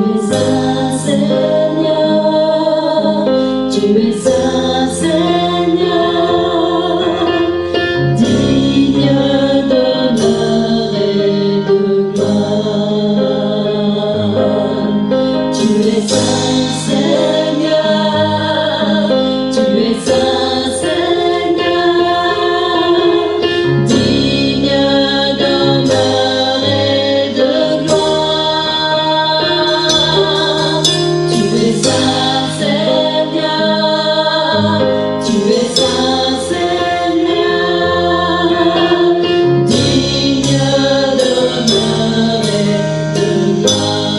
es saint Seigneur, tu es saint Seigneur, digne d'honneur et de gloire. Tu es saint Seigneur, tu es saint Seigneur, digne d'honneur et de gloire. Tu es saint Seigneur, tu es saint Seigneur, digne d'honneur et de gloire.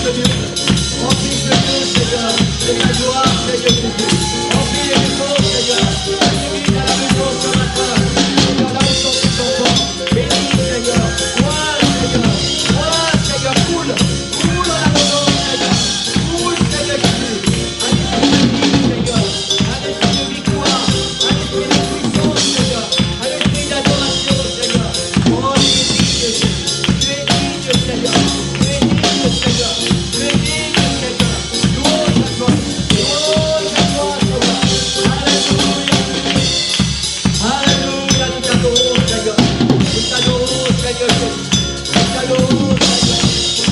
ce lieu. Remplis ce lieu, Seigneur, de ta gloire, Seigneur Jésus. Remplis les maisons, Seigneur. L'église à la maison ce matin. Seigneur, là où sont tes enfants. Bénis, Seigneur. Moi, Seigneur, coule dans la maison, Seigneur. Coule, Seigneur Jésus. Un esprit de vie, Seigneur. Un esprit de victoire. Un esprit de puissance, Seigneur. Un esprit d'adoration, Seigneur. Oh, tu es digne, Jésus. Tu es digne, Seigneur. Tu es digne, Seigneur. Tu es digne, Seigneur. Louange à toi. Louange à toi, Seigneur. Alléluia. Alléluia. Nous t'adorons, Seigneur. Nous t'adorons, Seigneur Jésus. Nous t'adorons, Seigneur.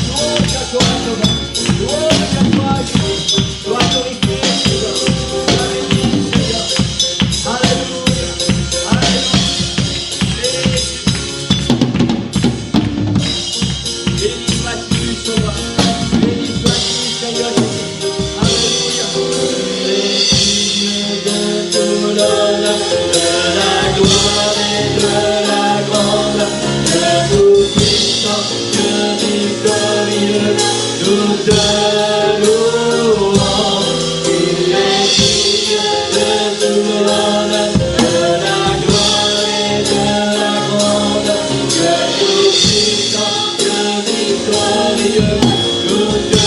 Louange à toi, Seigneur. Louange à toi, Jésus. Sois glorifié, Seigneur. Sois béni, Seigneur. Alléluia. Alléluia. Béni sois-tu, Seigneur. Béni sois-tu, Seigneur Jésus. Alléluia. De tout l'honneur, de la gloire et de la grandeur, de tout puissant, Dieu victorieux, nous te louons. Tu es digne de tout l'honneur, de la gloire et de la grandeur, de tout puissant, Dieu victorieux, nous te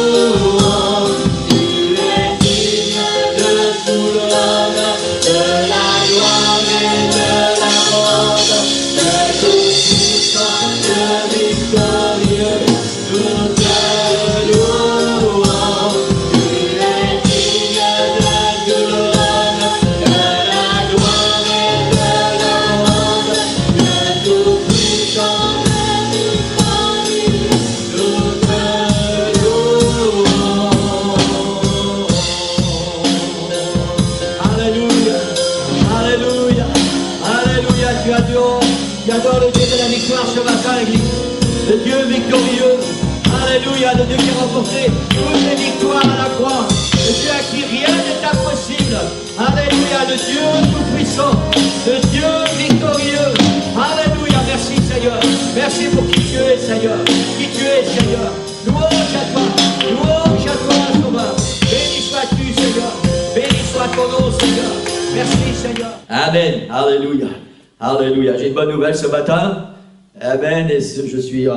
louons. Tu es digne de tout l'honneur, de la gloire et de la grandeur, de tout puissant, Dieu victorieux, nous te louons. Tu es digne de tout l'honneur, de la gloire et de la grandeur, de tout puissant, Dieu victorieux, nous te louons. Alléluia, Alléluia, Alléluia, tu adores le Dieu de la victoire ce matin, Église. Le Dieu victorieux, Alléluia, le Dieu qui a remporté toutes les victoires à la croix. Le Dieu à qui rien n'est impossible. Alléluia, le Dieu tout-puissant, le Dieu victorieux. Alléluia, merci Seigneur. Merci pour qui tu es, Seigneur. Qui tu es, Seigneur. Louange à toi, Sauveur. Béni sois-tu, Seigneur. Béni soit ton nom, Seigneur. Merci, Seigneur. Amen. Alléluia. Alléluia. J'ai une bonne nouvelle ce matin. Amen. Et je suis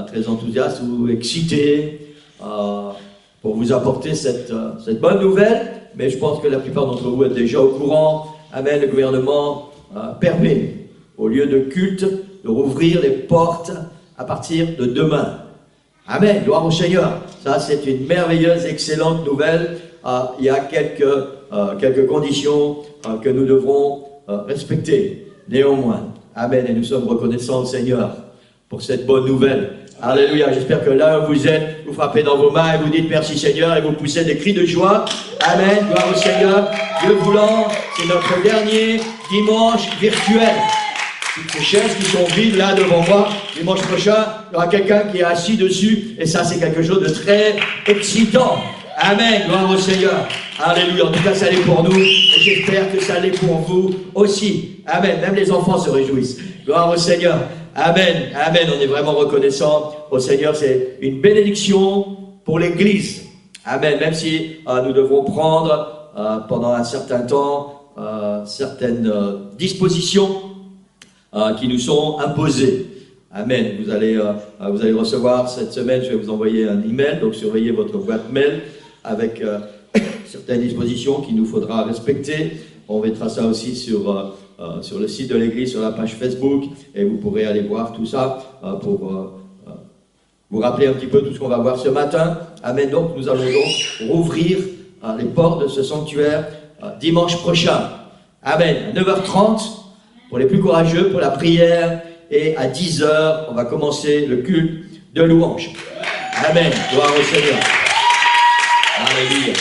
très enthousiaste ou excité pour vous apporter cette bonne nouvelle. Mais je pense que la plupart d'entre vous êtes déjà au courant. Amen. Le gouvernement permet au lieu de culte de rouvrir les portes à partir de demain. Amen. Gloire au Seigneur. Ça, c'est une merveilleuse, excellente nouvelle. Il y a quelques conditions que nous devrons respecter. Néanmoins, amen. Et nous sommes reconnaissants au Seigneur pour cette bonne nouvelle. Alléluia. J'espère que là où vous êtes, vous frappez dans vos mains et vous dites merci Seigneur et vous poussez des cris de joie. Amen. Gloire au Seigneur. Dieu voulant, c'est notre dernier dimanche virtuel. Toutes ces chaises qui sont vides là devant moi, dimanche prochain, il y aura quelqu'un qui est assis dessus et ça c'est quelque chose de très excitant. Amen, gloire au Seigneur. Alléluia, en tout cas ça l'est pour nous et j'espère que ça l'est pour vous aussi. Amen, même les enfants se réjouissent. Gloire au Seigneur. Amen, amen, on est vraiment reconnaissant au Seigneur, c'est une bénédiction pour l'Église. Amen, même si nous devrons prendre pendant un certain temps certaines dispositions qui nous sont imposées. Amen. Vous allez recevoir cette semaine, je vais vous envoyer un email, donc surveillez votre boîte mail avec certaines dispositions qu'il nous faudra respecter. On mettra ça aussi sur le site de l'église, sur la page Facebook, et vous pourrez aller voir tout ça pour vous rappeler un petit peu tout ce qu'on va voir ce matin. Amen. Donc nous allons donc rouvrir les portes de ce sanctuaire dimanche prochain. Amen. À 9h30 pour les plus courageux, pour la prière, et à 10h, on va commencer le culte de louange. Amen. Gloire au Seigneur. Alléluia.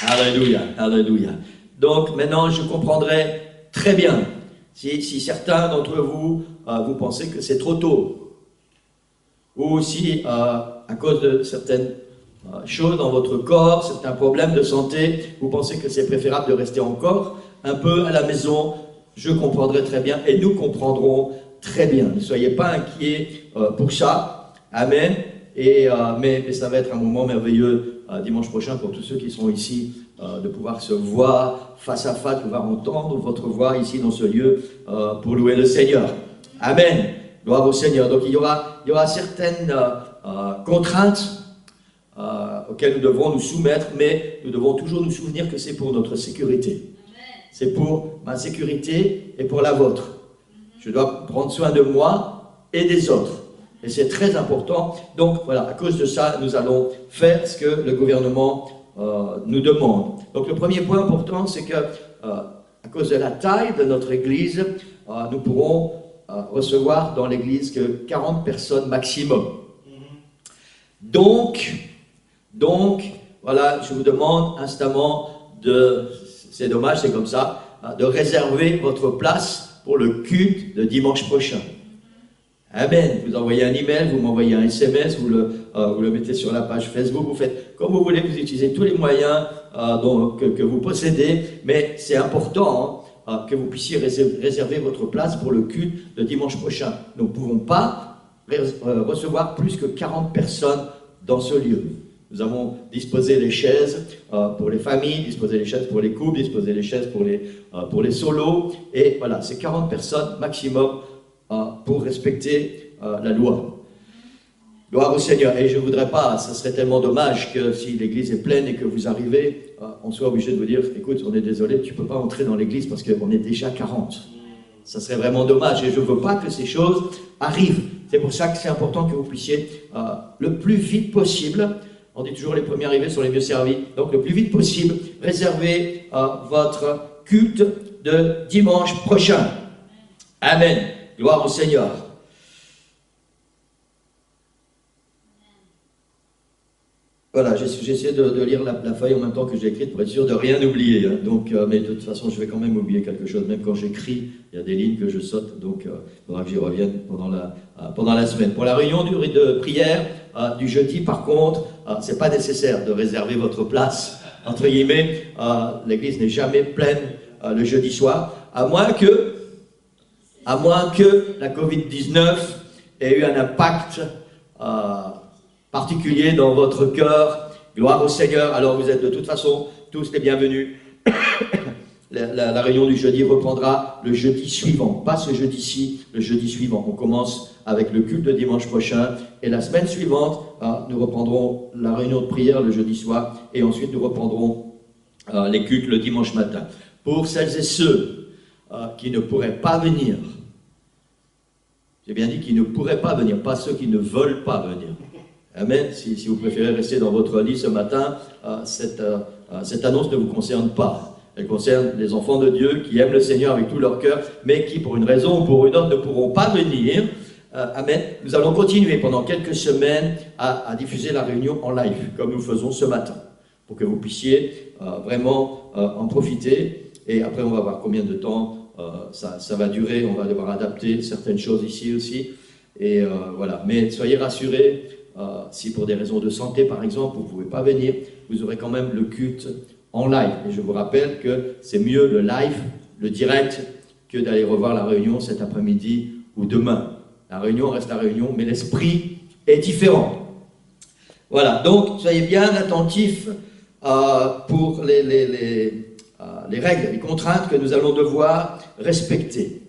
Alléluia. Alléluia. Donc maintenant, je comprendrai très bien si certains d'entre vous, vous pensez que c'est trop tôt, ou si à cause de certaines choses dans votre corps, certains problèmes de santé, vous pensez que c'est préférable de rester encore un peu à la maison. Je comprendrai très bien et nous comprendrons très bien. Ne soyez pas inquiets pour ça. Amen. Mais ça va être un moment merveilleux dimanche prochain pour tous ceux qui seront ici, de pouvoir se voir face à face, de pouvoir entendre votre voix ici dans ce lieu pour louer le Seigneur. Amen. Gloire au Seigneur. Donc il y aura certaines contraintes auxquelles nous devrons nous soumettre, mais nous devons toujours nous souvenir que c'est pour notre sécurité. C'est pour ma sécurité et pour la vôtre. Je dois prendre soin de moi et des autres. Et c'est très important. Donc voilà, à cause de ça, nous allons faire ce que le gouvernement nous demande. Donc le premier point important, c'est que à cause de la taille de notre église, nous pourrons recevoir dans l'église que 40 personnes maximum. Donc, voilà, je vous demande instamment c'est dommage, c'est comme ça, de réserver votre place pour le culte de dimanche prochain. Amen. Vous envoyez un email, vous m'envoyez un SMS, vous le mettez sur la page Facebook, vous faites comme vous voulez, vous utilisez tous les moyens que vous possédez, mais c'est important que vous puissiez réserver votre place pour le culte de dimanche prochain. Nous ne pouvons pas recevoir plus que 40 personnes dans ce lieu. Nous avons disposé les chaises pour les familles, disposé les chaises pour les couples, disposé les chaises pour les solos, et voilà, c'est 40 personnes maximum pour respecter la loi. Gloire au Seigneur. Et je ne voudrais pas, ce serait tellement dommage que si l'église est pleine et que vous arrivez, on soit obligé de vous dire, écoute, on est désolé, tu ne peux pas entrer dans l'église parce qu'on est déjà 40. Ça serait vraiment dommage et je ne veux pas que ces choses arrivent. C'est pour ça que c'est important que vous puissiez, le plus vite possible, on dit toujours les premiers arrivés sont les mieux servis, donc le plus vite possible, réserver votre culte de dimanche prochain. Amen. Gloire au Seigneur. Voilà, j'essaie de lire la feuille en même temps que j'ai écrite pour être sûr de rien oublier. Hein. Donc, mais de toute façon, je vais quand même oublier quelque chose. Même quand j'écris, il y a des lignes que je saute. Donc, il faudra que j'y revienne pendant la semaine. Pour la réunion de prière du jeudi, par contre, c'est pas nécessaire de réserver votre place. Entre guillemets, l'église n'est jamais pleine le jeudi soir, à moins que la Covid-19 ait eu un impact particulier dans votre cœur. Gloire au Seigneur. Alors vous êtes de toute façon tous les bienvenus. La réunion du jeudi reprendra le jeudi suivant, pas ce jeudi-ci, le jeudi suivant. On commence avec le culte de dimanche prochain et la semaine suivante, nous reprendrons la réunion de prière le jeudi soir et ensuite nous reprendrons les cultes le dimanche matin. Pour celles et ceux qui ne pourraient pas venir, j'ai bien dit qu'ils ne pourraient pas venir, pas ceux qui ne veulent pas venir. Amen. Si vous préférez rester dans votre lit ce matin, cette annonce ne vous concerne pas. Elle concerne les enfants de Dieu qui aiment le Seigneur avec tout leur cœur, mais qui, pour une raison ou pour une autre, ne pourront pas venir. Amen. Nous allons continuer pendant quelques semaines à diffuser la réunion en live, comme nous faisons ce matin, pour que vous puissiez vraiment en profiter. Et après, on va voir combien de temps ça va durer. On va devoir adapter certaines choses ici aussi. Et voilà. Mais soyez rassurés. Si pour des raisons de santé, par exemple, vous ne pouvez pas venir, vous aurez quand même le culte en live. Et je vous rappelle que c'est mieux le live, le direct, que d'aller revoir la réunion cet après-midi ou demain. La réunion reste la réunion, mais l'esprit est différent. Voilà, donc soyez bien attentifs pour les règles, les contraintes que nous allons devoir respecter.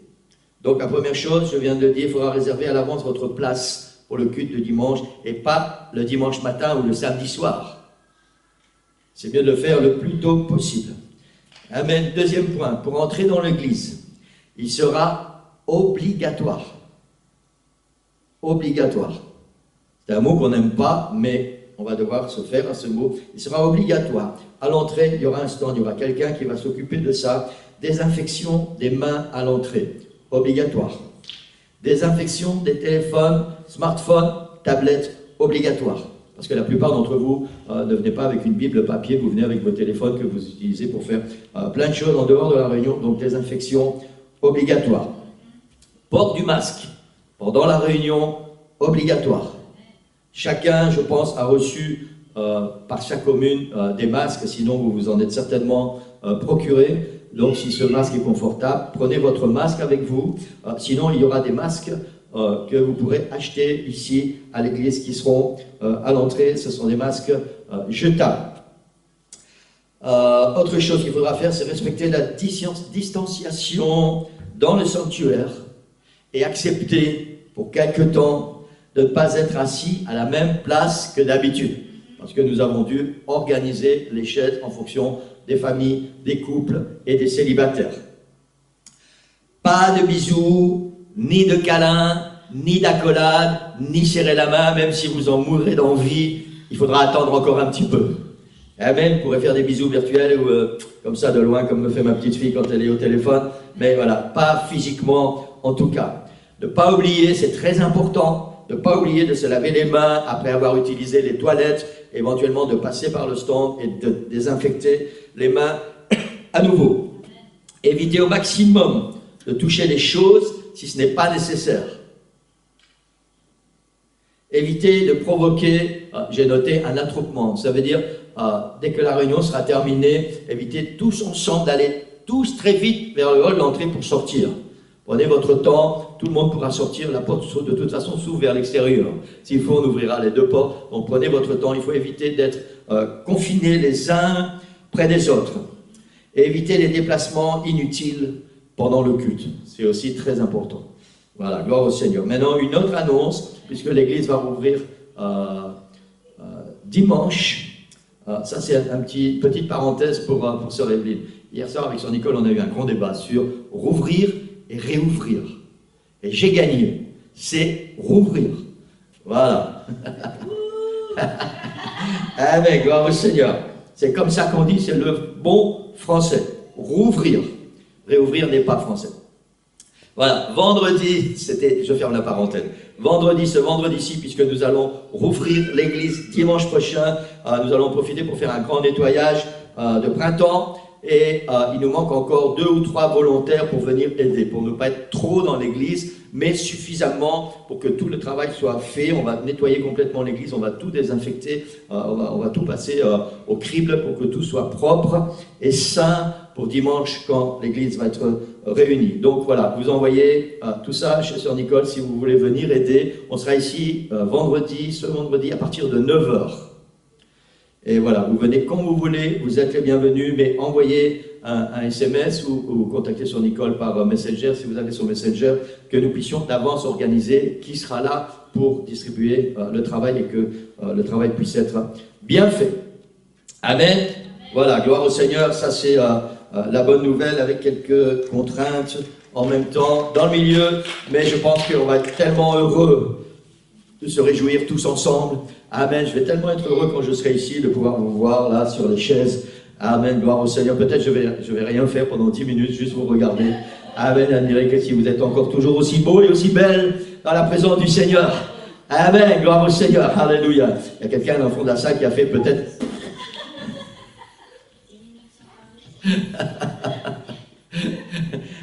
Donc la première chose, je viens de le dire, il faudra réserver à l'avance votre place pour le culte de dimanche et pas le dimanche matin ou le samedi soir. C'est mieux de le faire le plus tôt possible. Amen. Deuxième point, pour entrer dans l'église, il sera obligatoire. Obligatoire. C'est un mot qu'on n'aime pas, mais on va devoir se faire à ce mot. Il sera obligatoire. À l'entrée, il y aura un stand, il y aura quelqu'un qui va s'occuper de ça. Désinfection des mains à l'entrée. Obligatoire. Désinfection des téléphones, smartphones, tablettes, obligatoire. Parce que la plupart d'entre vous ne venez pas avec une Bible papier, vous venez avec vos téléphones que vous utilisez pour faire plein de choses en dehors de la réunion. Donc désinfection obligatoire. Port du masque pendant la réunion, obligatoire. Chacun, je pense, a reçu par chaque commune des masques, sinon vous vous en êtes certainement procuré. Donc si ce masque est confortable, prenez votre masque avec vous. Sinon il y aura des masques que vous pourrez acheter ici à l'église qui seront à l'entrée. Ce sont des masques jetables. Autre chose qu'il faudra faire, c'est respecter la distanciation dans le sanctuaire et accepter pour quelque temps de ne pas être assis à la même place que d'habitude. Parce que nous avons dû organiser les chaises en fonction des familles, des couples et des célibataires. Pas de bisous, ni de câlins, ni d'accolades, ni serrer la main, même si vous en mourrez d'envie, il faudra attendre encore un petit peu. Amen, vous pourrez faire des bisous virtuels ou comme ça de loin, comme me fait ma petite fille quand elle est au téléphone, mais voilà, pas physiquement en tout cas. Ne pas oublier, c'est très important, ne pas oublier de se laver les mains après avoir utilisé les toilettes, éventuellement de passer par le stand et de désinfecter les mains à nouveau. Évitez au maximum de toucher les choses si ce n'est pas nécessaire. Évitez de provoquer, j'ai noté, un attroupement. Ça veut dire, dès que la réunion sera terminée, évitez tous ensemble d'aller tous très vite vers le hall d'entrée pour sortir. Prenez votre temps, tout le monde pourra sortir, la porte de toute façon s'ouvre vers l'extérieur. S'il faut, on ouvrira les deux portes. Donc prenez votre temps, il faut éviter d'être confinés les uns près des autres. Et éviter les déplacements inutiles pendant le culte. C'est aussi très important. Voilà, gloire au Seigneur. Maintenant, une autre annonce, puisque l'église va rouvrir dimanche. Ça, c'est une petite parenthèse pour Sœur Evelyne. Hier soir, avec Sœur Nicole, on a eu un grand débat sur rouvrir et réouvrir. Et j'ai gagné. C'est rouvrir. Voilà. Amen, gloire au Seigneur. C'est comme ça qu'on dit, c'est le bon français. Rouvrir. Réouvrir n'est pas français. Voilà, vendredi, je ferme la parenthèse. Ce vendredi-ci, puisque nous allons rouvrir l'église dimanche prochain, nous allons profiter pour faire un grand nettoyage de printemps. Et il nous manque encore 2 ou 3 volontaires pour venir aider, pour ne pas être trop dans l'église, mais suffisamment pour que tout le travail soit fait. On va nettoyer complètement l'église, on va tout désinfecter, on va tout passer au crible pour que tout soit propre et sain pour dimanche quand l'église va être réunie. Donc voilà, vous envoyez tout ça chez Sœur Nicole si vous voulez venir aider. On sera ici ce vendredi à partir de 9h. Et voilà, vous venez quand vous voulez, vous êtes les bienvenus, mais envoyez un SMS ou contactez Sœur Nicole par Messenger, si vous avez son Messenger, que nous puissions d'avance organiser qui sera là pour distribuer le travail et que le travail puisse être bien fait. Amen. Voilà, gloire au Seigneur, ça c'est la bonne nouvelle avec quelques contraintes en même temps dans le milieu, mais je pense qu'on va être tellement heureux de se réjouir tous ensemble. Amen. Je vais tellement être heureux quand je serai ici de pouvoir vous voir là sur les chaises. Amen. Gloire au Seigneur. Peut-être je vais rien faire pendant 10 minutes, juste vous regarder. Amen. Admirez que si vous êtes encore toujours aussi beau et aussi belle dans la présence du Seigneur. Amen. Gloire au Seigneur. Alléluia. Il y a quelqu'un dans le fond de la salle qui a fait peut-être...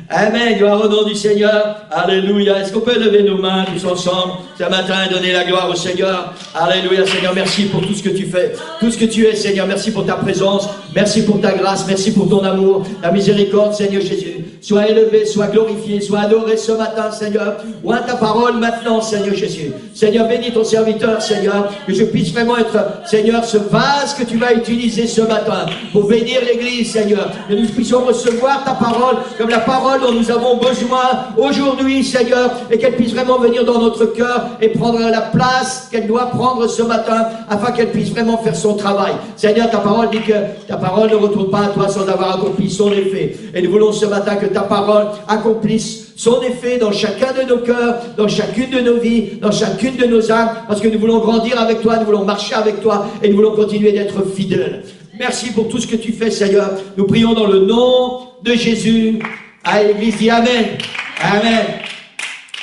Amen, gloire au nom du Seigneur, alléluia. Est-ce qu'on peut lever nos mains tous ensemble ce matin et donner la gloire au Seigneur? Alléluia, Seigneur, merci pour tout ce que tu fais, tout ce que tu es, Seigneur. Merci pour ta présence, merci pour ta grâce, merci pour ton amour, ta miséricorde, Seigneur Jésus. Sois élevé, sois glorifié, sois adoré ce matin, Seigneur. Ouvre ta parole maintenant, Seigneur Jésus. Seigneur, bénis ton serviteur, Seigneur, que je puisse vraiment être, Seigneur, ce vase que tu vas utiliser ce matin pour bénir l'église, Seigneur. Que nous puissions recevoir ta parole comme la parole dont nous avons besoin aujourd'hui, Seigneur, et qu'elle puisse vraiment venir dans notre cœur et prendre la place qu'elle doit prendre ce matin, afin qu'elle puisse vraiment faire son travail. Seigneur, ta parole dit que ta parole ne retourne pas à toi sans avoir accompli son effet. Et nous voulons ce matin que ta parole accomplisse son effet dans chacun de nos cœurs, dans chacune de nos vies, dans chacune de nos âmes, parce que nous voulons grandir avec toi, nous voulons marcher avec toi, et nous voulons continuer d'être fidèles. Merci pour tout ce que tu fais, Seigneur. Nous prions dans le nom de Jésus. À l'église, dit Amen. Amen.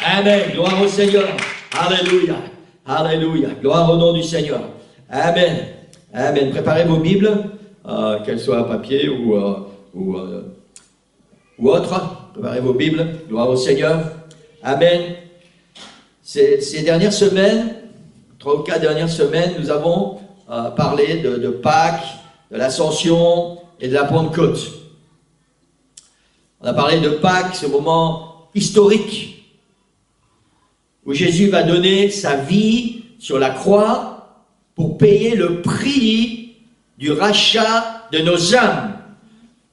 Amen. Gloire au Seigneur. Alléluia. Alléluia. Gloire au nom du Seigneur. Amen. Amen. Préparez vos Bibles, qu'elles soient à papier ou autre. Préparez vos Bibles. Gloire au Seigneur. Amen. Ces dernières semaines, 3 ou 4 dernières semaines, nous avons parlé de Pâques, de l'Ascension et de la Pentecôte. On a parlé de Pâques, ce moment historique où Jésus va donner sa vie sur la croix pour payer le prix du rachat de nos âmes,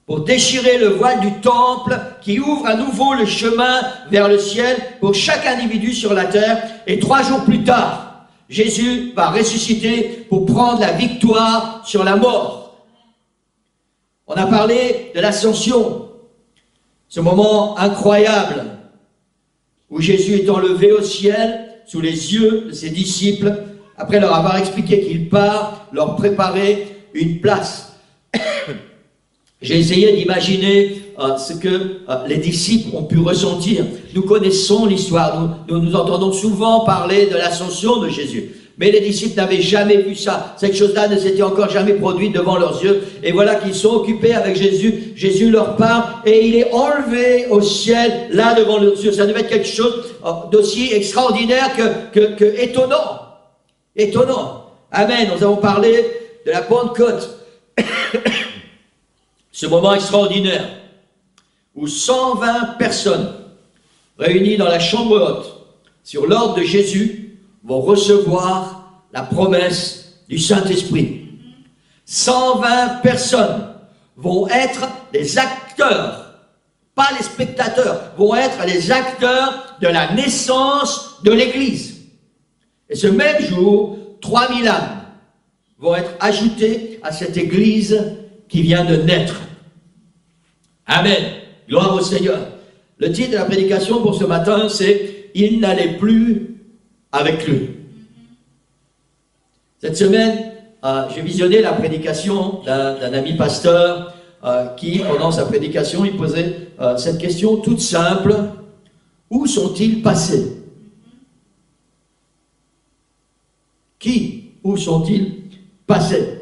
pour déchirer le voile du temple qui ouvre à nouveau le chemin vers le ciel pour chaque individu sur la terre. Et 3 jours plus tard, Jésus va ressusciter pour prendre la victoire sur la mort. On a parlé de l'ascension, ce moment incroyable où Jésus est enlevé au ciel sous les yeux de ses disciples, après leur avoir expliqué qu'il part leur préparer une place. J'ai essayé d'imaginer ce que les disciples ont pu ressentir. Nous connaissons l'histoire, nous entendons souvent parler de l'ascension de Jésus. Mais les disciples n'avaient jamais vu ça. Cette chose-là ne s'était encore jamais produite devant leurs yeux. Et voilà qu'ils sont occupés avec Jésus. Jésus leur parle et il est enlevé au ciel, là devant leurs yeux. Ça devait être quelque chose d'aussi extraordinaire que étonnant. Étonnant. Amen. Nous avons parlé de la Pentecôte. Ce moment extraordinaire où 120 personnes réunies dans la chambre haute sur l'ordre de Jésus vont recevoir la promesse du Saint-Esprit. 120 personnes vont être des acteurs, pas les spectateurs, vont être les acteurs de la naissance de l'Église. Et ce même jour, 3000 âmes vont être ajoutées à cette Église qui vient de naître. Amen. Gloire au Seigneur. Le titre de la prédication pour ce matin, c'est « Il n'allait plus avec lui ». Cette semaine, j'ai visionné la prédication d'un ami pasteur qui, pendant sa prédication, il posait cette question toute simple. Où sont-ils passés? Qui? Où sont-ils passés?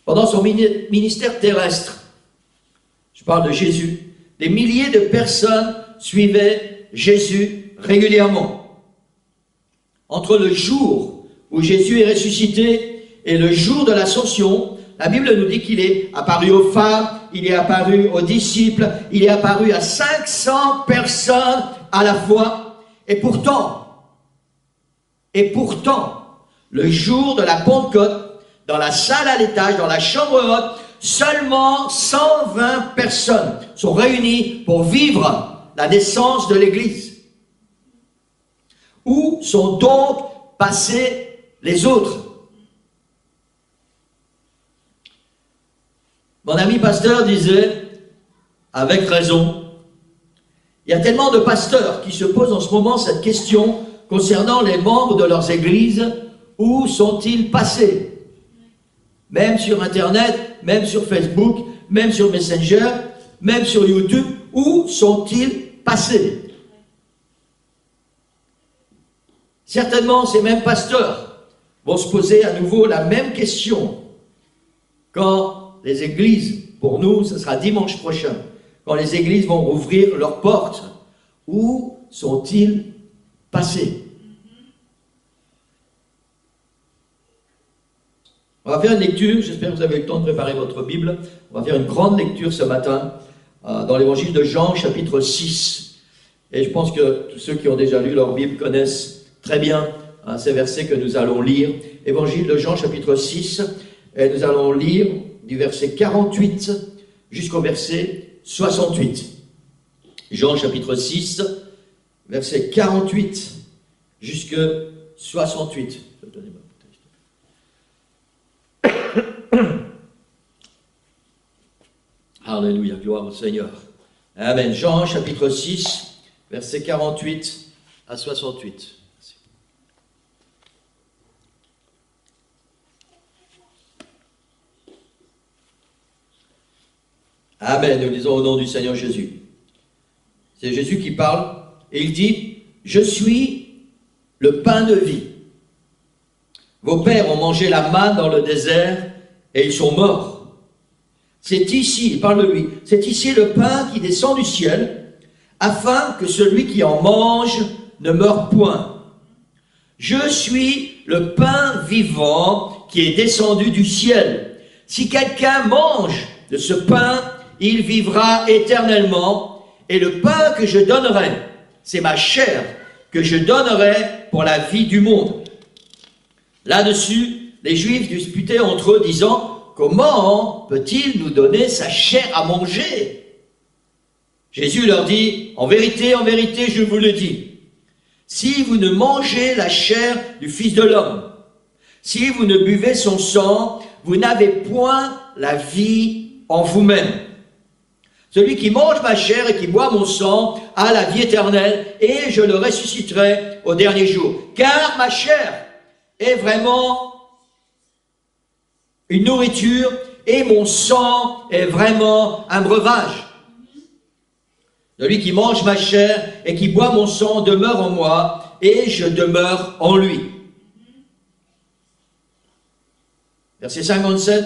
Pendant son ministère terrestre, je parle de Jésus, des milliers de personnes suivaient Jésus régulièrement. Entre le jour où Jésus est ressuscité et le jour de l'ascension, la Bible nous dit qu'il est apparu aux femmes, il est apparu aux disciples, il est apparu à 500 personnes à la fois. Et pourtant, le jour de la Pentecôte, dans la salle à l'étage, dans la chambre haute, seulement 120 personnes sont réunies pour vivre la naissance de l'Église. Où sont donc passés les autres? Mon ami pasteur disait, avec raison, il y a tellement de pasteurs qui se posent en ce moment cette question concernant les membres de leurs églises. Où sont-ils passés? Même sur Internet, même sur Facebook, même sur Messenger, même sur YouTube, où sont-ils passés? Certainement, ces mêmes pasteurs vont se poser à nouveau la même question quand les églises, pour nous, ce sera dimanche prochain, quand les églises vont rouvrir leurs portes. Où sont-ils passés? On va faire une lecture, j'espère que vous avez eu le temps de préparer votre Bible. On va faire une grande lecture ce matin dans l'évangile de Jean, chapitre 6. Et je pense que tous ceux qui ont déjà lu leur Bible connaissent très bien ces versets que nous allons lire. Évangile de Jean, chapitre 6, et nous allons lire du verset 48 jusqu'au verset 68. Jean, chapitre 6, verset 48 jusqu'à 68. Alléluia, gloire au Seigneur. Amen. Jean chapitre 6, versets 48 à 68. Amen. Nous lisons au nom du Seigneur Jésus. C'est Jésus qui parle et il dit, « Je suis le pain de vie. Vos pères ont mangé la manne dans le désert et ils sont morts. C'est ici, il parle de lui, c'est ici le pain qui descend du ciel, afin que celui qui en mange ne meure point. Je suis le pain vivant qui est descendu du ciel. Si quelqu'un mange de ce pain, il vivra éternellement, et le pain que je donnerai, c'est ma chair que je donnerai pour la vie du monde. » Là-dessus, les Juifs disputaient entre eux, disant, « Comment peut-il nous donner sa chair à manger ?» Jésus leur dit, en vérité, je vous le dis, si vous ne mangez la chair du Fils de l'homme, si vous ne buvez son sang, vous n'avez point la vie en vous-même. Celui qui mange ma chair et qui boit mon sang a la vie éternelle, et je le ressusciterai au dernier jour. Car ma chair est vraiment une nourriture, et mon sang est vraiment un breuvage. Celui qui mange ma chair et qui boit mon sang demeure en moi, et je demeure en lui. Verset 57.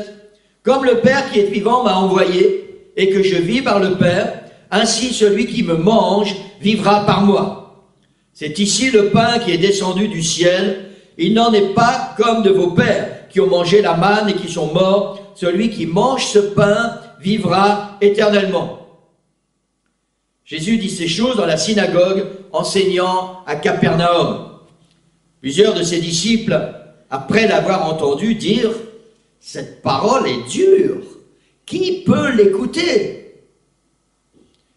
Comme le Père qui est vivant m'a envoyé, et que je vis par le Père, ainsi celui qui me mange vivra par moi. C'est ici le pain qui est descendu du ciel. Il n'en est pas comme de vos pères qui ont mangé la manne et qui sont morts. Celui qui mange ce pain vivra éternellement. Jésus dit ces choses dans la synagogue, enseignant à Capernaum. Plusieurs de ses disciples, après l'avoir entendu, dirent « Cette parole est dure, qui peut l'écouter »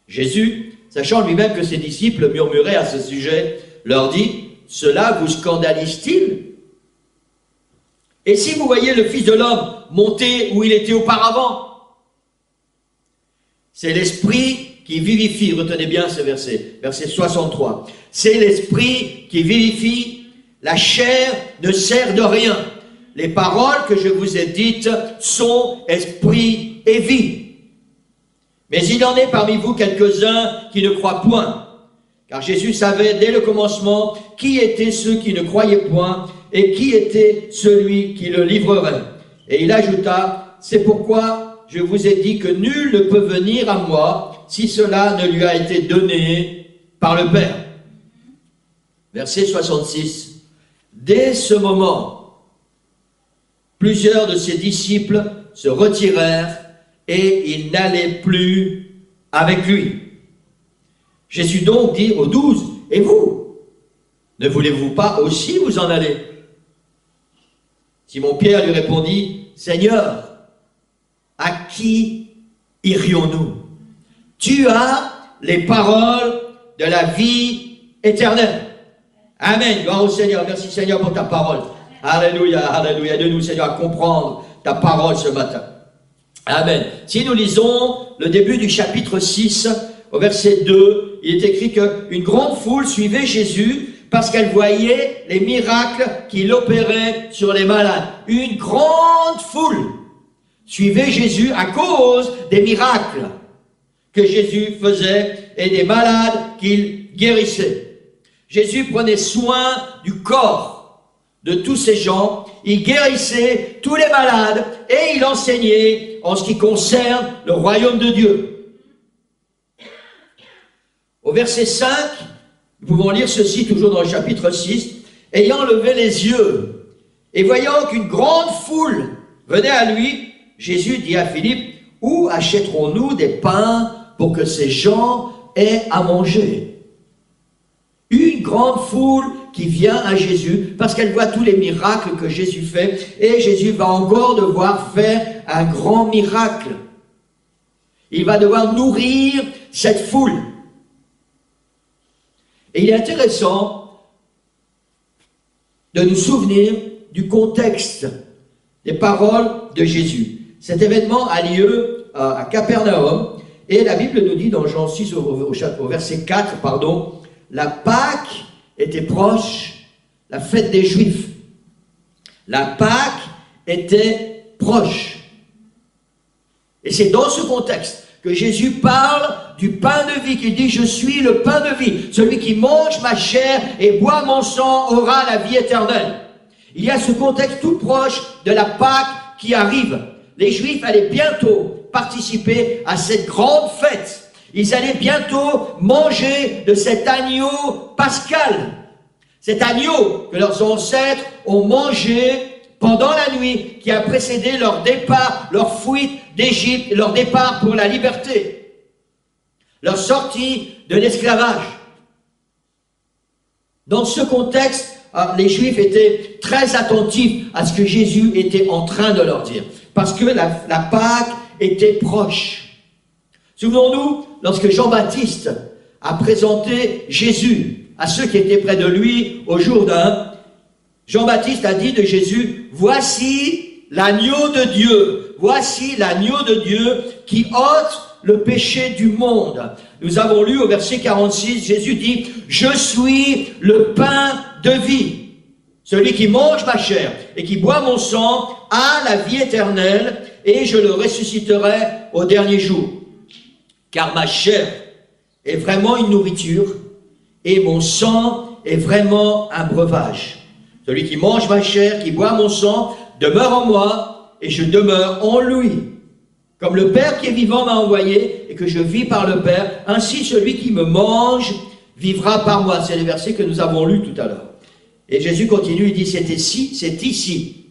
Jésus, sachant lui-même que ses disciples murmuraient à ce sujet, leur dit « Cela vous scandalise-t-il? Et si vous voyez le Fils de l'homme monter où il était auparavant ?» C'est l'Esprit qui vivifie, retenez bien ce verset, verset 63. C'est l'Esprit qui vivifie, la chair ne sert de rien. Les paroles que je vous ai dites sont esprit et vie. Mais il en est parmi vous quelques-uns qui ne croient point. Car Jésus savait dès le commencement qui étaient ceux qui ne croyaient point et qui était celui qui le livrerait. Et il ajouta, c'est pourquoi je vous ai dit que nul ne peut venir à moi si cela ne lui a été donné par le Père. Verset 66. Dès ce moment, plusieurs de ses disciples se retirèrent et ils n'allaient plus avec lui. Jésus donc dit aux 12, « Et vous, ne voulez-vous pas aussi vous en aller ?» Simon-Pierre lui répondit, « Seigneur, à qui irions-nous? Tu as les paroles de la vie éternelle. » Amen. Gloire au Seigneur. Merci Seigneur pour ta parole. Alléluia, alléluia. Aide-nous Seigneur à comprendre ta parole ce matin. Amen. Si nous lisons le début du chapitre 6, au verset 2, il est écrit qu'une grande foule suivait Jésus parce qu'elle voyait les miracles qu'il opérait sur les malades. Une grande foule suivait Jésus à cause des miracles que Jésus faisait et des malades qu'il guérissait. Jésus prenait soin du corps de tous ces gens, il guérissait tous les malades et il enseignait en ce qui concerne le royaume de Dieu. Au verset 5, nous pouvons lire ceci toujours dans le chapitre 6, « Ayant levé les yeux et voyant qu'une grande foule venait à lui, Jésus dit à Philippe, « Où achèterons-nous des pains pour que ces gens aient à manger ?» Une grande foule qui vient à Jésus parce qu'elle voit tous les miracles que Jésus fait et Jésus va encore devoir faire un grand miracle. Il va devoir nourrir cette foule. Et il est intéressant de nous souvenir du contexte des paroles de Jésus. Cet événement a lieu à Capernaum et la Bible nous dit dans Jean 6 au verset 4, la Pâque était proche, la fête des Juifs. La Pâque était proche. Et c'est dans ce contexte que Jésus parle du pain de vie, qu'il dit « Je suis le pain de vie. Celui qui mange ma chair et boit mon sang aura la vie éternelle. » Il y a ce contexte tout proche de la Pâque qui arrive. Les Juifs allaient bientôt participer à cette grande fête. Ils allaient bientôt manger de cet agneau pascal. Cet agneau que leurs ancêtres ont mangé pendant la nuit qui a précédé leur départ, leur fuite d'Égypte, leur départ pour la liberté, leur sortie de l'esclavage. Dans ce contexte, les Juifs étaient très attentifs à ce que Jésus était en train de leur dire. Parce que la Pâque était proche. Souvenons-nous, lorsque Jean-Baptiste a présenté Jésus à ceux qui étaient près de lui au Jourdain, Jean-Baptiste a dit de Jésus, « Voici l'agneau de Dieu, voici l'agneau de Dieu qui ôte le péché du monde. » Nous avons lu au verset 46, Jésus dit, « Je suis le pain de vie. Celui qui mange ma chair et qui boit mon sang a la vie éternelle, et je le ressusciterai au dernier jour. Car ma chair est vraiment une nourriture, et mon sang est vraiment un breuvage. Celui qui mange ma chair, qui boit mon sang, demeure en moi, et je demeure en lui. Comme le Père qui est vivant m'a envoyé, et que je vis par le Père, ainsi celui qui me mange vivra par moi. » C'est les versets que nous avons lus tout à l'heure. Et Jésus continue, il dit, c'est ici,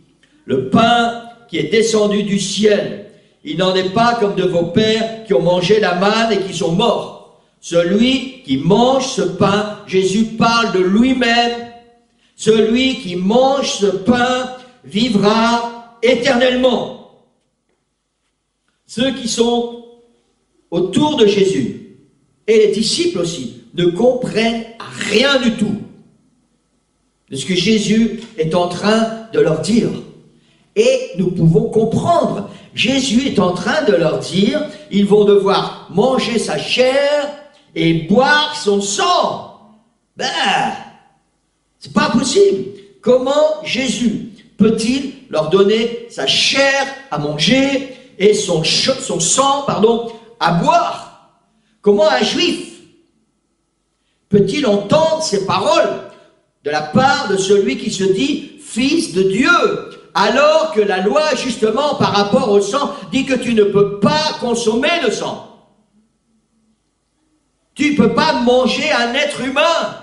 le pain qui est descendu du ciel. Il n'en est pas comme de vos pères qui ont mangé la manne et qui sont morts. Celui qui mange ce pain, Jésus parle de lui-même, celui qui mange ce pain vivra éternellement. Ceux qui sont autour de Jésus, et les disciples aussi, ne comprennent rien du tout de ce que Jésus est en train de leur dire. Et nous pouvons comprendre. Jésus est en train de leur dire, ils vont devoir manger sa chair et boire son sang. Ben, c'est pas possible. Comment Jésus peut-il leur donner sa chair à manger et son sang, à boire? Comment un juif peut-il entendre ces paroles de la part de celui qui se dit fils de Dieu, alors que la loi, justement, par rapport au sang, dit que tu ne peux pas consommer le sang. Tu ne peux pas manger un être humain.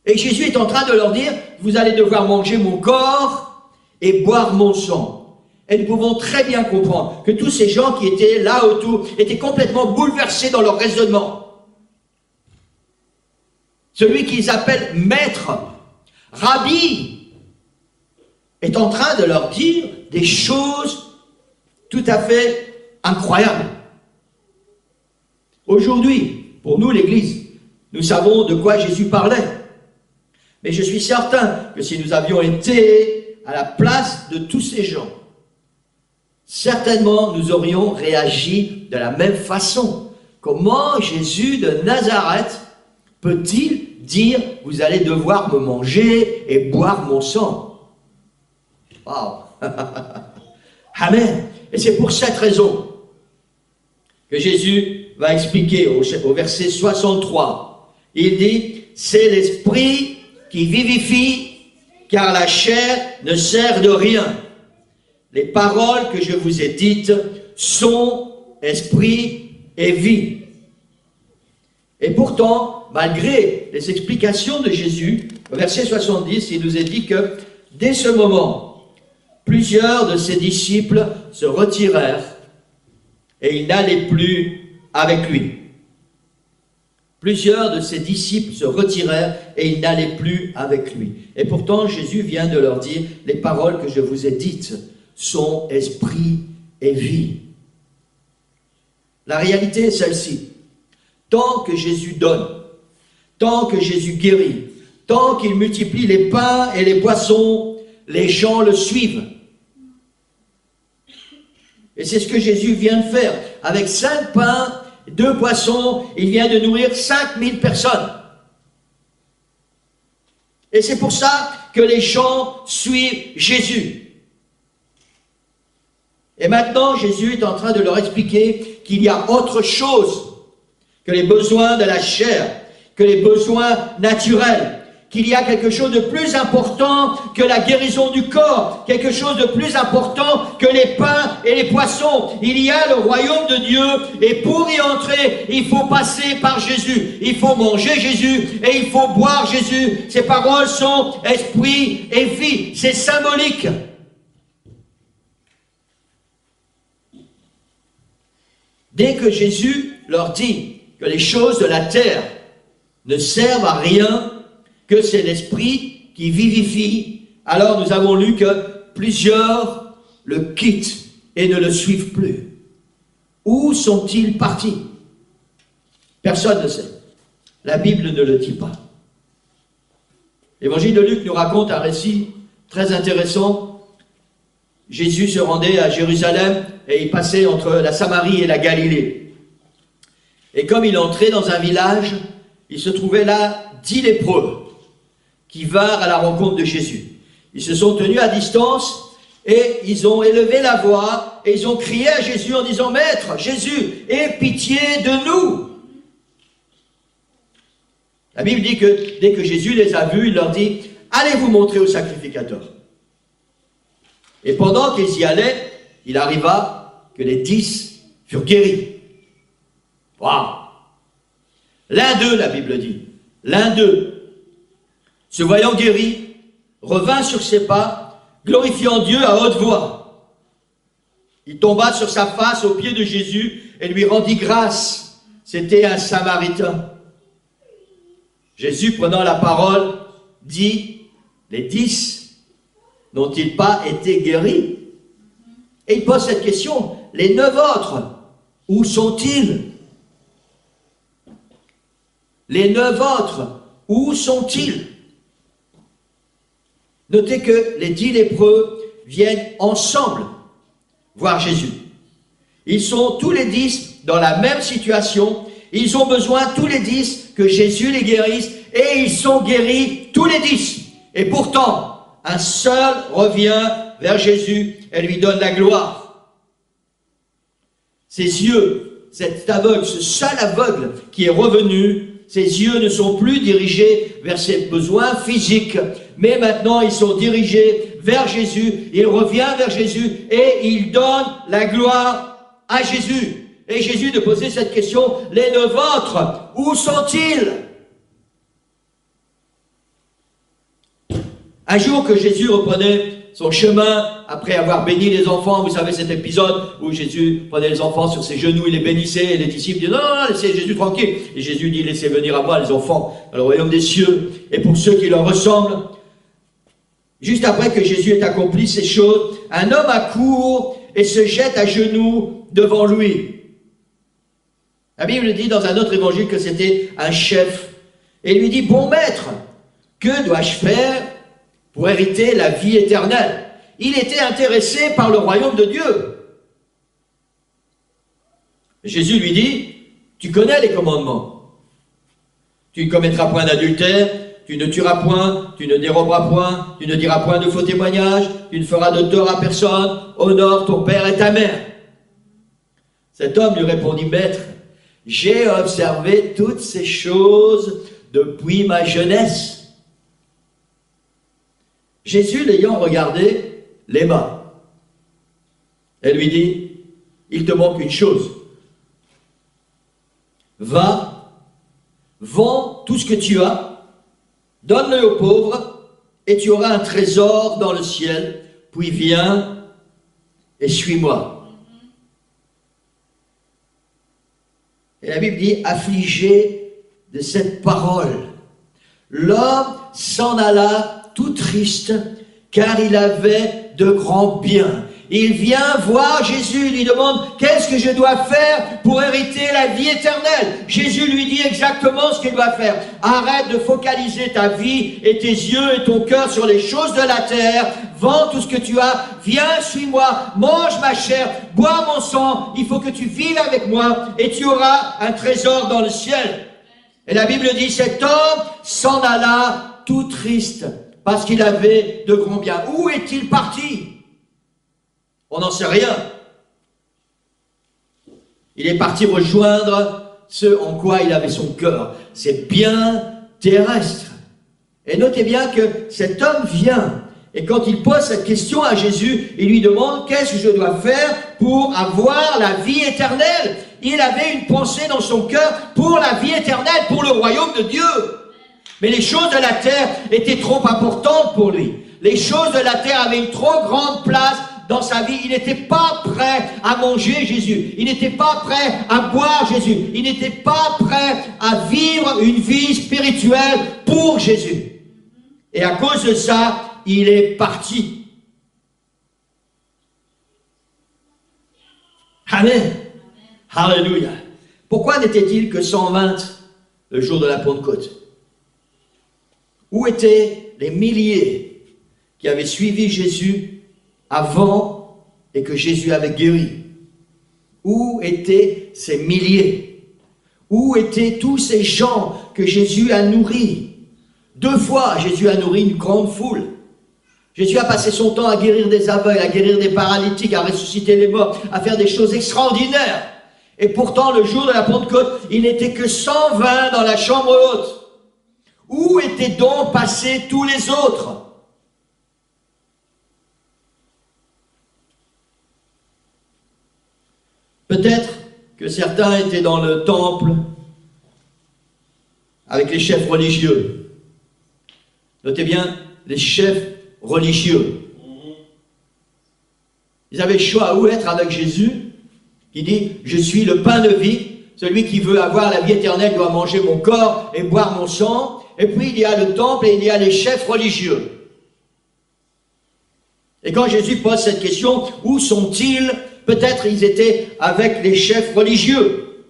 Et Jésus est en train de leur dire, vous allez devoir manger mon corps et boire mon sang. Et nous pouvons très bien comprendre que tous ces gens qui étaient là autour étaient complètement bouleversés dans leur raisonnement. Celui qu'ils appellent maître, rabbi, est en train de leur dire des choses tout à fait incroyables. Aujourd'hui, pour nous l'Église, nous savons de quoi Jésus parlait. Mais je suis certain que si nous avions été à la place de tous ces gens, certainement nous aurions réagi de la même façon. Comment Jésus de Nazareth peut-il dire, vous allez devoir me manger et boire mon sang? Wow. Amen. Et c'est pour cette raison que Jésus va expliquer au verset 63. Il dit, c'est l'esprit qui vivifie, car la chair ne sert de rien. Les paroles que je vous ai dites sont esprit et vie. Et pourtant, malgré les explications de Jésus, au verset 70, il nous est dit que dès ce moment, plusieurs de ses disciples se retirèrent et ils n'allaient plus avec lui. Plusieurs de ses disciples se retirèrent et ils n'allaient plus avec lui. Et pourtant, Jésus vient de leur dire, les paroles que je vous ai dites sont esprit et vie. La réalité est celle-ci. Tant que Jésus donne, tant que Jésus guérit, tant qu'il multiplie les pains et les poissons, les gens le suivent. Et c'est ce que Jésus vient de faire. Avec 5 pains, 2 poissons, il vient de nourrir 5000 personnes. Et c'est pour ça que les gens suivent Jésus. Et maintenant, Jésus est en train de leur expliquer qu'il y a autre chose que les besoins de la chair, que les besoins naturels, qu'il y a quelque chose de plus important que la guérison du corps, quelque chose de plus important que les pains et les poissons. Il y a le royaume de Dieu, et pour y entrer, il faut passer par Jésus. Il faut manger Jésus, et il faut boire Jésus. Ces paroles sont esprit et vie. C'est symbolique. Dès que Jésus leur dit que les choses de la terre ne servent à rien, que c'est l'Esprit qui vivifie. Alors nous avons lu que plusieurs le quittent et ne le suivent plus. Où sont-ils partis? Personne ne sait. La Bible ne le dit pas. L'évangile de Luc nous raconte un récit très intéressant. Jésus se rendait à Jérusalem et il passait entre la Samarie et la Galilée. Et comme il entrait dans un village, il se trouvait là 10 lépreux qui vinrent à la rencontre de Jésus. Ils se sont tenus à distance et ils ont élevé la voix et ils ont crié à Jésus en disant « Maître, Jésus, aie pitié de nous !» La Bible dit que dès que Jésus les a vus, il leur dit « Allez vous montrer au sacrificateur ». Et pendant qu'ils y allaient, il arriva que les 10 furent guéris. Waouh! L'un d'eux, la Bible dit, l'un d'eux, se voyant guéri, revint sur ses pas, glorifiant Dieu à haute voix. Il tomba sur sa face aux pieds de Jésus et lui rendit grâce. C'était un Samaritain. Jésus, prenant la parole, dit, les 10 n'ont-ils pas été guéris? Et il pose cette question, les 9 autres, où sont-ils? Les 9 autres, où sont-ils? Notez que les 10 lépreux viennent ensemble voir Jésus. Ils sont tous les 10 dans la même situation. Ils ont besoin tous les 10 que Jésus les guérisse et ils sont guéris tous les 10. Et pourtant, un seul revient vers Jésus et lui donne la gloire. Ses yeux, cet aveugle, ce seul aveugle qui est revenu, ses yeux ne sont plus dirigés vers ses besoins physiques, mais maintenant ils sont dirigés vers Jésus. Il revient vers Jésus et il donne la gloire à Jésus. Et Jésus de poser cette question, les 9 autres, où sont-ils? Un jour que Jésus reprenait son chemin, après avoir béni les enfants, vous savez cet épisode où Jésus prenait les enfants sur ses genoux, il les bénissait, et les disciples disaient, non, non, laissez Jésus tranquille. Et Jésus dit, laissez venir à moi les enfants, dans le royaume des cieux, et pour ceux qui leur ressemblent. Juste après que Jésus ait accompli ces choses, un homme accourt et se jette à genoux devant lui. La Bible dit dans un autre évangile que c'était un chef. Et il lui dit, bon maître, que dois-je faire pour hériter la vie éternelle? Il était intéressé par le royaume de Dieu. Jésus lui dit, tu connais les commandements. Tu ne commettras point d'adultère, tu ne tueras point, tu ne déroberas point, tu ne diras point de faux témoignages, tu ne feras de tort à personne, honore ton père et ta mère. Cet homme lui répondit, maître, j'ai observé toutes ces choses depuis ma jeunesse. Jésus, l'ayant regardé, l'aima. Elle lui dit, il te manque une chose. Va, vends tout ce que tu as, donne-le aux pauvres, et tu auras un trésor dans le ciel, puis viens et suis-moi. Et la Bible dit, affligé de cette parole, l'homme s'en alla tout triste, car il avait de grands biens. Il vient voir Jésus, il lui demande, qu'est-ce que je dois faire pour hériter la vie éternelle? Jésus lui dit exactement ce qu'il doit faire. Arrête de focaliser ta vie et tes yeux et ton cœur sur les choses de la terre. Vends tout ce que tu as, viens, suis-moi, mange ma chair, bois mon sang. Il faut que tu vives avec moi et tu auras un trésor dans le ciel. Et la Bible dit, cet homme s'en alla tout triste parce qu'il avait de grands biens. Où est-il parti? On n'en sait rien. Il est parti rejoindre ce en quoi il avait son cœur, ses biens terrestres. Et notez bien que cet homme vient, et quand il pose cette question à Jésus, il lui demande, qu'est-ce que je dois faire pour avoir la vie éternelle? Il avait une pensée dans son cœur pour la vie éternelle, pour le royaume de Dieu. Mais les choses de la terre étaient trop importantes pour lui. Les choses de la terre avaient une trop grande place dans sa vie, il n'était pas prêt à manger Jésus. Il n'était pas prêt à boire Jésus. Il n'était pas prêt à vivre une vie spirituelle pour Jésus. Et à cause de ça, il est parti. Amen. Alléluia. Pourquoi n'était-il que 120 le jour de la Pentecôte? Où étaient les milliers qui avaient suivi Jésus avant et que Jésus avait guéri? Où étaient ces milliers? Où étaient tous ces gens que Jésus a nourris? 2 fois, Jésus a nourri une grande foule. Jésus a passé son temps à guérir des aveugles, à guérir des paralytiques, à ressusciter les morts, à faire des choses extraordinaires. Et pourtant, le jour de la Pentecôte, il n'était que 120 dans la chambre haute. Où étaient donc passés tous les autres? Peut-être que certains étaient dans le temple avec les chefs religieux. Notez bien, les chefs religieux. Ils avaient le choix où être avec Jésus, qui dit « Je suis le pain de vie, celui qui veut avoir la vie éternelle doit manger mon corps et boire mon sang. » Et puis il y a le temple et il y a les chefs religieux. Et quand Jésus pose cette question, où sont-ils? Peut-être ils étaient avec les chefs religieux.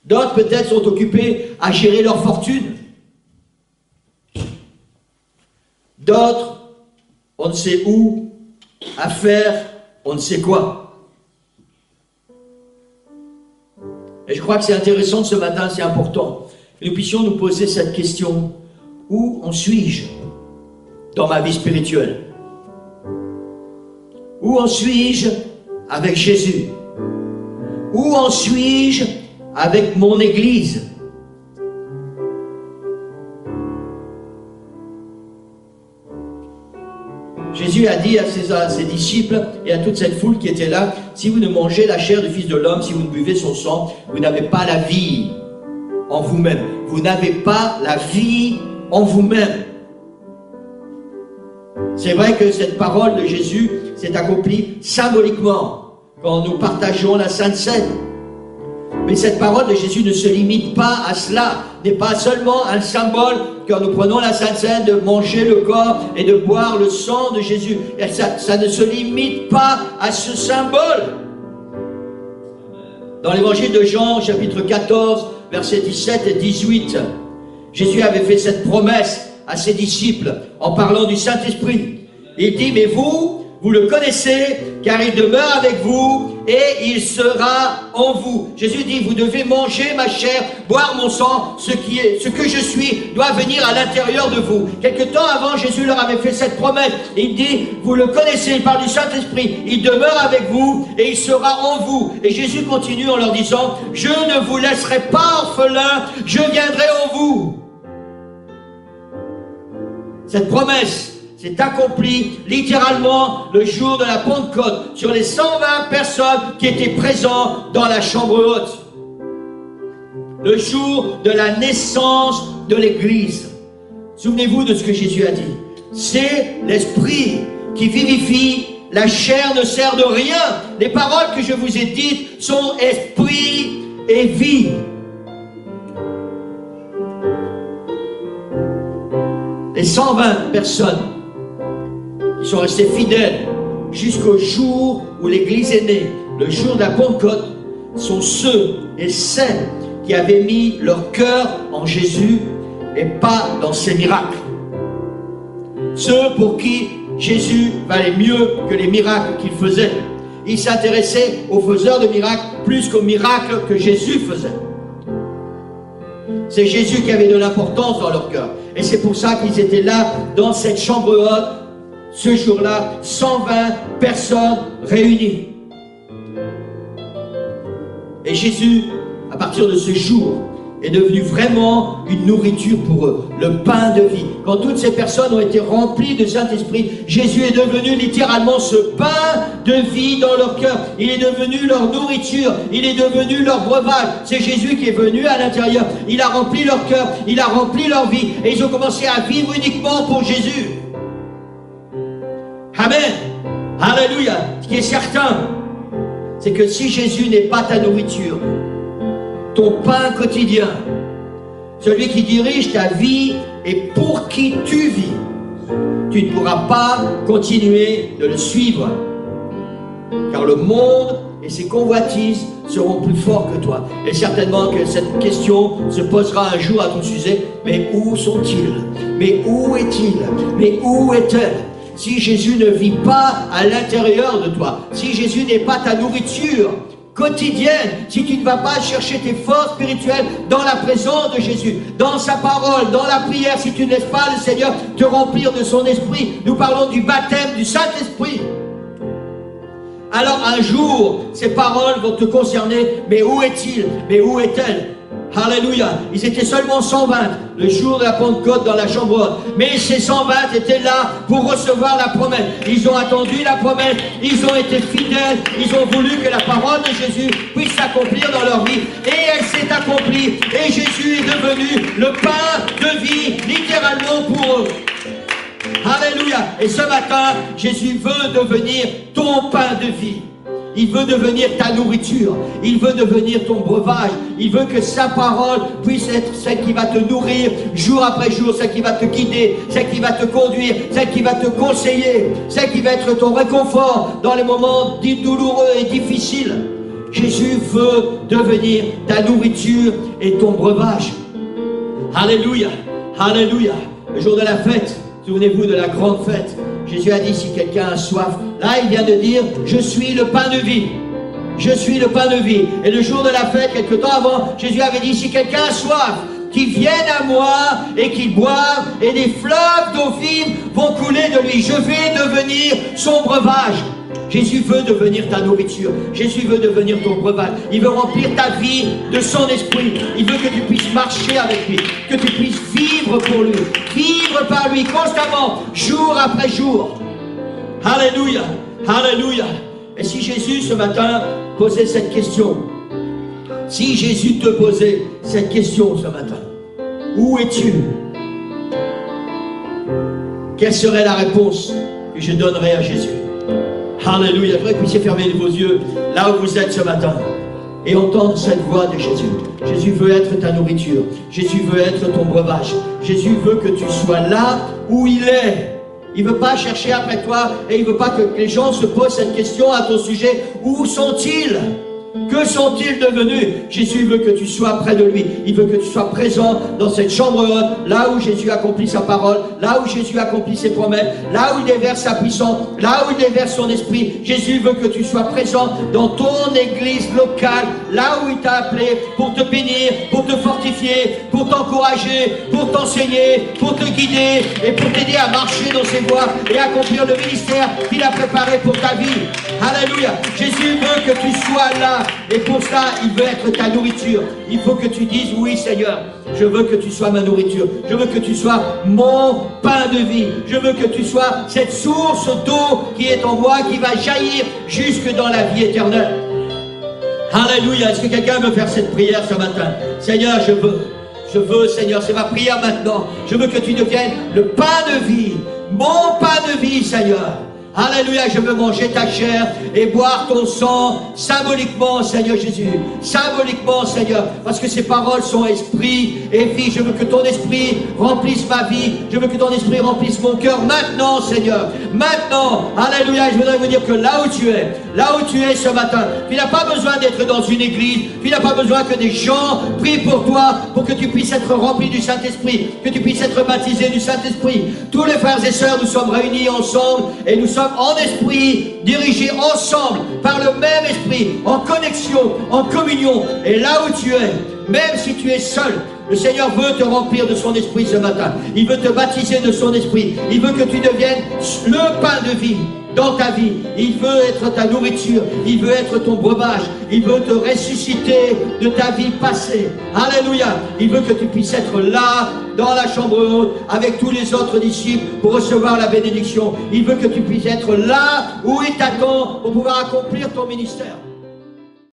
D'autres peut-être sont occupés à gérer leur fortune. D'autres, on ne sait où, à faire, on ne sait quoi. Et je crois que c'est intéressant ce matin, c'est important, que nous puissions nous poser cette question. Où en suis-je dans ma vie spirituelle? Où en suis-je avec Jésus? Où en suis-je avec mon Église? Jésus a dit à ses disciples et à toute cette foule qui était là, si vous ne mangez la chair du Fils de l'homme, si vous ne buvez son sang, vous n'avez pas la vie en vous-même. Vous n'avez pas la vie en vous-même. C'est vrai que cette parole de Jésus s'est accomplie symboliquement quand nous partageons la Sainte Seine. Mais cette parole de Jésus ne se limite pas à cela, n'est pas seulement un symbole quand nous prenons la Sainte Seine de manger le corps et de boire le sang de Jésus. Et ça ne se limite pas à ce symbole. Dans l'évangile de Jean, chapitre 14, versets 17 et 18, Jésus avait fait cette promesse à ses disciples en parlant du Saint-Esprit. Il dit, mais vous le connaissez, car il demeure avec vous et il sera en vous. Jésus dit, vous devez manger ma chair, boire mon sang, ce que je suis doit venir à l'intérieur de vous. Quelque temps avant, Jésus leur avait fait cette promesse. Il dit, vous le connaissez, il parle du Saint-Esprit, il demeure avec vous et il sera en vous. Et Jésus continue en leur disant, je ne vous laisserai pas orphelins, je viendrai en vous. Cette promesse s'est accomplie littéralement le jour de la Pentecôte sur les 120 personnes qui étaient présentes dans la chambre haute. Le jour de la naissance de l'Église. Souvenez-vous de ce que Jésus a dit. C'est l'Esprit qui vivifie, la chair ne sert de rien. Les paroles que je vous ai dites sont esprit et vie. Les 120 personnes qui sont restés fidèles jusqu'au jour où l'Église est née, le jour de la Pentecôte, sont ceux et celles qui avaient mis leur cœur en Jésus et pas dans ses miracles. Ceux pour qui Jésus valait mieux que les miracles qu'il faisait. Ils s'intéressaient aux faiseurs de miracles plus qu'aux miracles que Jésus faisait. C'est Jésus qui avait de l'importance dans leur cœur. Et c'est pour ça qu'ils étaient là, dans cette chambre haute, ce jour-là, 120 personnes réunies. Et Jésus, à partir de ce jour, est devenu vraiment une nourriture pour eux, le pain de vie. Quand toutes ces personnes ont été remplies de Saint-Esprit, Jésus est devenu littéralement ce pain de vie dans leur cœur. Il est devenu leur nourriture, il est devenu leur breuvage. C'est Jésus qui est venu à l'intérieur. Il a rempli leur cœur, il a rempli leur vie, et ils ont commencé à vivre uniquement pour Jésus. Amen. Alléluia. Ce qui est certain, c'est que si Jésus n'est pas ta nourriture, ton pain quotidien, celui qui dirige ta vie et pour qui tu vis, tu ne pourras pas continuer de le suivre. Car le monde et ses convoitises seront plus forts que toi. Et certainement que cette question se posera un jour à ton sujet. Mais où sont-ils? Mais où est-il? Mais où est-elle? Si Jésus ne vit pas à l'intérieur de toi, si Jésus n'est pas ta nourriture quotidienne, si tu ne vas pas chercher tes forces spirituelles dans la présence de Jésus, dans sa parole, dans la prière, si tu ne laisses pas le Seigneur te remplir de son esprit, nous parlons du baptême du Saint-Esprit, alors un jour, ces paroles vont te concerner. Mais où est-il? Mais où est-elle? Alléluia. Ils étaient seulement 120 le jour de la Pentecôte dans la chambre haute. Mais ces 120 étaient là pour recevoir la promesse. Ils ont attendu la promesse. Ils ont été fidèles. Ils ont voulu que la parole de Jésus puisse s'accomplir dans leur vie. Et elle s'est accomplie. Et Jésus est devenu le pain de vie, littéralement pour eux. Alléluia. Et ce matin, Jésus veut devenir ton pain de vie. Il veut devenir ta nourriture. Il veut devenir ton breuvage. Il veut que sa parole puisse être celle qui va te nourrir jour après jour, celle qui va te guider, celle qui va te conduire, celle qui va te conseiller, celle qui va être ton réconfort dans les moments douloureux et difficiles. Jésus veut devenir ta nourriture et ton breuvage. Alléluia. Alléluia. Le jour de la fête, souvenez-vous de la grande fête. Jésus a dit, si quelqu'un a soif, là il vient de dire, je suis le pain de vie. Je suis le pain de vie. Et le jour de la fête, quelque temps avant, Jésus avait dit, si quelqu'un a soif, qu'il vienne à moi et qu'il boive, et des fleuves d'eau vive vont couler de lui. Je vais devenir son breuvage. Jésus veut devenir ta nourriture. Jésus veut devenir ton breuvage. Il veut remplir ta vie de son esprit. Il veut que tu puisses marcher avec lui, que tu puisses vivre pour lui, vivre par lui constamment, jour après jour. Alléluia, alléluia. Et si Jésus ce matin posait cette question, si Jésus te posait cette question ce matin, où es-tu? Quelle serait la réponse que je donnerais à Jésus? Alléluia. Je voudrais que vous puissiez fermer vos yeux là où vous êtes ce matin et entendre cette voix de Jésus. Jésus veut être ta nourriture. Jésus veut être ton breuvage. Jésus veut que tu sois là où il est. Il ne veut pas chercher après toi et il ne veut pas que les gens se posent cette question à ton sujet. Où sont-ils? Que sont-ils devenus? Jésus veut que tu sois près de lui. Il veut que tu sois présent dans cette chambre haute, là où Jésus accomplit sa parole, là où Jésus accomplit ses promesses, là où il déverse sa puissance, là où il déverse son esprit. Jésus veut que tu sois présent dans ton église locale, là où il t'a appelé pour te bénir, pour te fortifier, pour t'encourager, pour t'enseigner, pour te guider et pour t'aider à marcher dans ses voies et accomplir le ministère qu'il a préparé pour ta vie. Alléluia. Jésus veut que tu sois là. Et pour ça, il veut être ta nourriture. Il faut que tu dises, oui Seigneur, je veux que tu sois ma nourriture. Je veux que tu sois mon pain de vie. Je veux que tu sois cette source d'eau qui est en moi, qui va jaillir jusque dans la vie éternelle. Alléluia. Est-ce que quelqu'un veut faire cette prière ce matin? Seigneur, je veux Seigneur, c'est ma prière maintenant. Je veux que tu deviennes le pain de vie, mon pain de vie Seigneur. Alléluia, je veux manger ta chair et boire ton sang symboliquement, Seigneur Jésus. Symboliquement, Seigneur, parce que ces paroles sont esprit et vie. Je veux que ton esprit remplisse ma vie. Je veux que ton esprit remplisse mon cœur maintenant, Seigneur. Maintenant, alléluia, je voudrais vous dire que là où tu es ce matin, tu n'as pas besoin d'être dans une église. Tu n'as pas besoin que des gens prient pour toi, pour que tu puisses être rempli du Saint-Esprit, que tu puisses être baptisé du Saint-Esprit. Tous les frères et sœurs, nous sommes réunis ensemble et nous sommes en esprit, dirigés ensemble par le même esprit, en connexion, en communion. Et là où tu es, même si tu es seul, le Seigneur veut te remplir de son esprit ce matin. Il veut te baptiser de son esprit. Il veut que tu deviennes le pain de vie dans ta vie. Il veut être ta nourriture. Il veut être ton breuvage. Il veut te ressusciter de ta vie passée. Alléluia. Il veut que tu puisses être là, dans la chambre haute, avec tous les autres disciples pour recevoir la bénédiction. Il veut que tu puisses être là où il t'attend pour pouvoir accomplir ton ministère.